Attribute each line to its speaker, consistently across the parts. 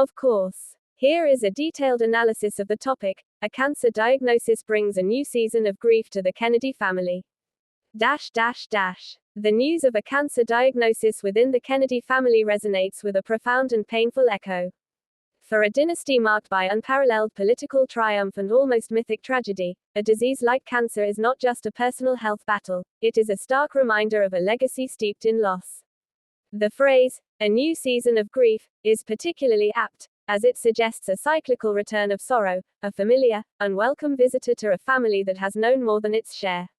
Speaker 1: Of course. Here is a detailed analysis of the topic. A cancer diagnosis brings a new season of grief to the Kennedy family. The news of a cancer diagnosis within the Kennedy family resonates with a profound and painful echo. For a dynasty marked by unparalleled political triumph and almost mythic tragedy, a disease like cancer is not just a personal health battle, it is a stark reminder of a legacy steeped in loss. The phrase, a new season of grief, is particularly apt, as it suggests a cyclical return of sorrow, a familiar, unwelcome visitor to a family that has known more than its share.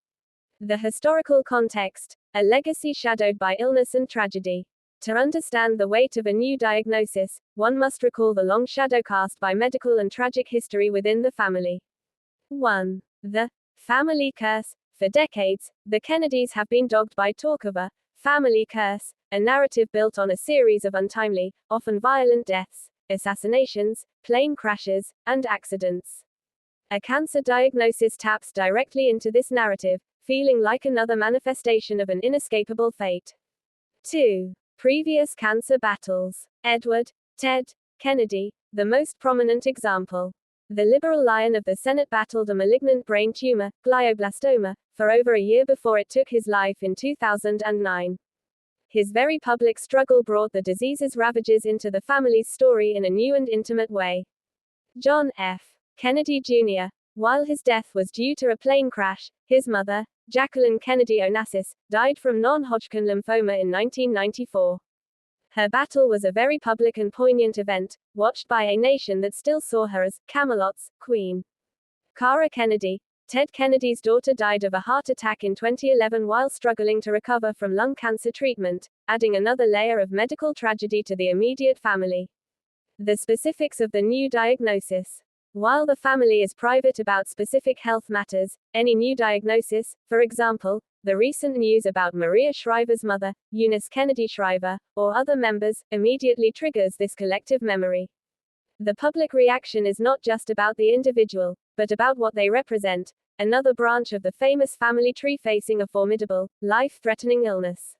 Speaker 1: The historical context, a legacy shadowed by illness and tragedy. To understand the weight of a new diagnosis, one must recall the long shadow cast by medical and tragic history within the family. 1. The family curse. For decades, the Kennedys have been dogged by talk of a family curse, a narrative built on a series of untimely, often violent deaths, assassinations, plane crashes, and accidents. A cancer diagnosis taps directly into this narrative, feeling like another manifestation of an inescapable fate. 2. Previous cancer battles. Edward, Ted Kennedy, the most prominent example. The liberal lion of the Senate battled a malignant brain tumor, glioblastoma, for over a year before it took his life in 2009. His very public struggle brought the disease's ravages into the family's story in a new and intimate way. John F. Kennedy Jr. While his death was due to a plane crash, his mother, Jacqueline Kennedy Onassis, died from non-Hodgkin lymphoma in 1994. Her battle was a very public and poignant event, watched by a nation that still saw her as Camelot's queen. Cara Kennedy, Ted Kennedy's daughter, died of a heart attack in 2011 while struggling to recover from lung cancer treatment, adding another layer of medical tragedy to the immediate family. The specifics of the new diagnosis. While the family is private about specific health matters, any new diagnosis, for example, the recent news about Maria Shriver's mother, Eunice Kennedy Shriver, or other members, immediately triggers this collective memory. The public reaction is not just about the individual, but about what they represent, another branch of the famous family tree facing a formidable, life-threatening illness.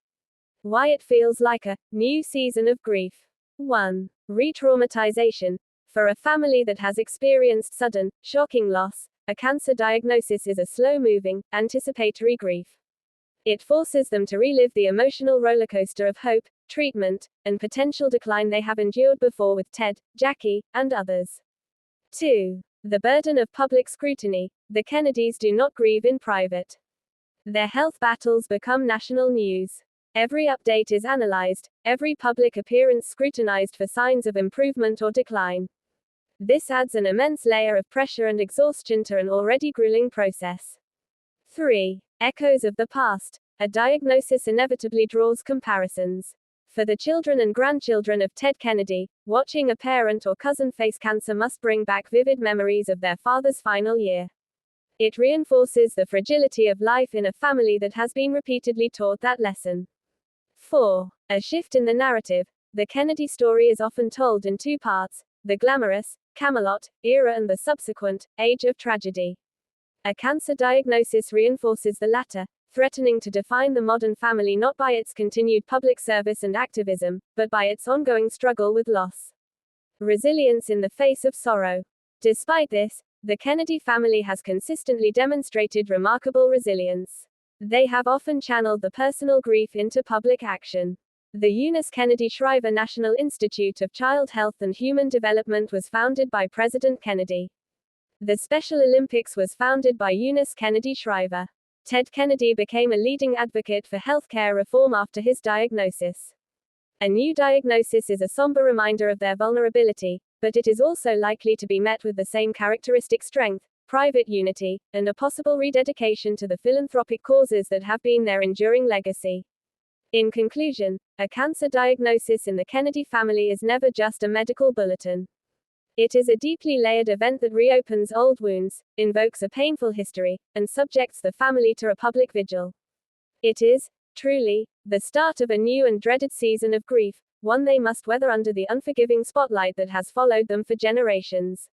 Speaker 1: Why it feels like a new season of grief. 1. Re-traumatization. For a family that has experienced sudden, shocking loss, a cancer diagnosis is a slow-moving, anticipatory grief. It forces them to relive the emotional rollercoaster of hope, treatment, and potential decline they have endured before with Ted, Jackie, and others. 2. The burden of public scrutiny. The Kennedys do not grieve in private. Their health battles become national news. Every update is analyzed, every public appearance scrutinized for signs of improvement or decline. This adds an immense layer of pressure and exhaustion to an already grueling process. 3. Echoes of the past. A diagnosis inevitably draws comparisons. For the children and grandchildren of Ted Kennedy, watching a parent or cousin face cancer must bring back vivid memories of their father's final year. It reinforces the fragility of life in a family that has been repeatedly taught that lesson. 4. A shift in the narrative. The Kennedy story is often told in two parts: the glamorous, Camelot era and the subsequent age of tragedy. A cancer diagnosis reinforces the latter, threatening to define the modern family not by its continued public service and activism, but by its ongoing struggle with loss. Resilience in the face of sorrow. Despite this, the Kennedy family has consistently demonstrated remarkable resilience. They have often channeled the personal grief into public action. The Eunice Kennedy Shriver National Institute of Child Health and Human Development was founded by President Kennedy. The Special Olympics was founded by Eunice Kennedy Shriver. Ted Kennedy became a leading advocate for healthcare reform after his diagnosis. A new diagnosis is a somber reminder of their vulnerability, but it is also likely to be met with the same characteristic strength, private unity, and a possible rededication to the philanthropic causes that have been their enduring legacy. In conclusion, a cancer diagnosis in the Kennedy family is never just a medical bulletin. It is a deeply layered event that reopens old wounds, invokes a painful history, and subjects the family to a public vigil. It is, truly, the start of a new and dreaded season of grief, one they must weather under the unforgiving spotlight that has followed them for generations.